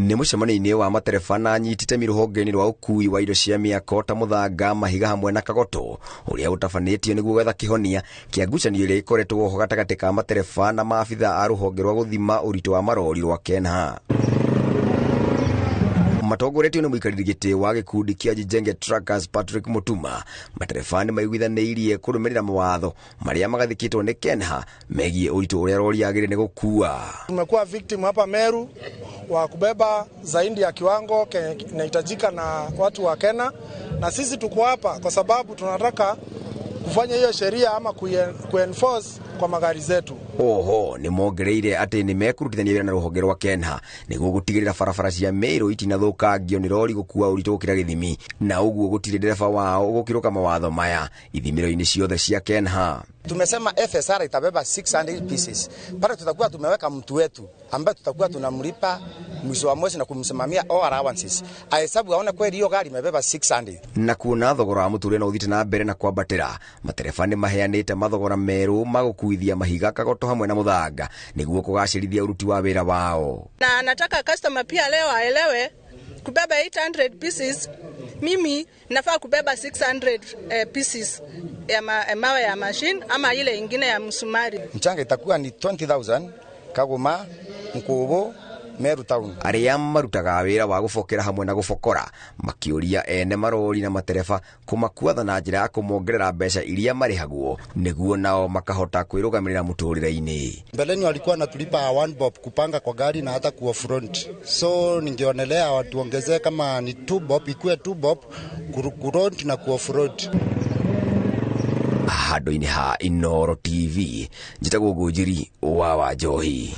Nĩ mũcemanio-inĩ wa matereba na nyitĩte rũhonge-inĩ rwa ũkui wa indo cia mĩako ta mũthanga, mahiga hamwe na kagoto ũrĩa ũtabanĩtio nĩguo gwetha kĩhonia kĩa ngucanio ĩrĩa ĩkoretwo ho gatagatĩ ka matereba na maabitha a rũhonge rwa gũthima ũritũ wa marori rwa KENHA. Matongoretio nĩ mũikarĩri gĩtĩ wa gĩkundi kĩa Jijenge Truckers Patrick Mutuma, matereba nĩ maiguithanĩirie kũrũmĩrĩra mawatho marĩa magathĩkĩtwo nĩ KENHA megiĩ ũritũ ũrĩa rori yagĩrĩire nĩ gũkua. Tumekuwa victim hapa Meru wa kubeba zaidi ya kiwango kinahitajika na watu wa KENHA, na sisi tuko hapa kwa sababu tunataka kufanya hiyo sheria ama kuenforce kwa magari zetu. Oho nĩ mongereire atĩ nĩ mekurutithania wĩra na rũhonge rwa KENHA nĩguo gũtigĩrĩra barabara cia Meru itinathũkangio nĩ rori gũkua ũritũ gũkĩra gĩthimi, na ũguo gũtirĩ ndereba wao gũkĩrũka mawatho maya ithimĩro-inĩ ciothe cia KENHA. Tumesema FSR itabeba 600 pieces. Pale tutakuwa tumeweka mtu wetu ambaye tutakuwa tunamlipa mwisho wa mwezi na kumsimamia all allowances. Ahesabu aone kweli hiyo gari imebeba 600. Na kuona thogora wa mũtũrĩre na ũthite na mbere na kwambatĩra, matereba nĩ maheanĩte mathogora merũ magũkuithia mahiga, kagoto hamwe na mũthanga nĩguo kũgacĩrithia uruti wa wĩra wao. Na nataka customer pia leo aelewe kubeba 800 pieces, mimi nafaa kubeba 600 pieces ya mawe ya machine ama ile ingine ya msumari. Mchanga itakuwa ni 20,000 Kagoma, Mkubo, Meru town. Arĩa marutaga wĩra wa gũbokera hamwe na gũbokora makĩũria ene marori na matereba kũmakuatha na njĩra ya kũmongerera mbeca iria marĩhagwo nĩguo nao makahota kwĩrũgamĩrĩra mũtũrĩre-inĩ. Mbeleni walikuwa natulipa 1 bob kupanga kwa gari na hata kuwa front. So ningeonelea watuongezee kama ni 2 bob, ikuwe 2 bob kuront na kuwa front. Handũ-inĩ ha Inooro TV, njĩtagwo Ngũnjiri wa Wanjohi.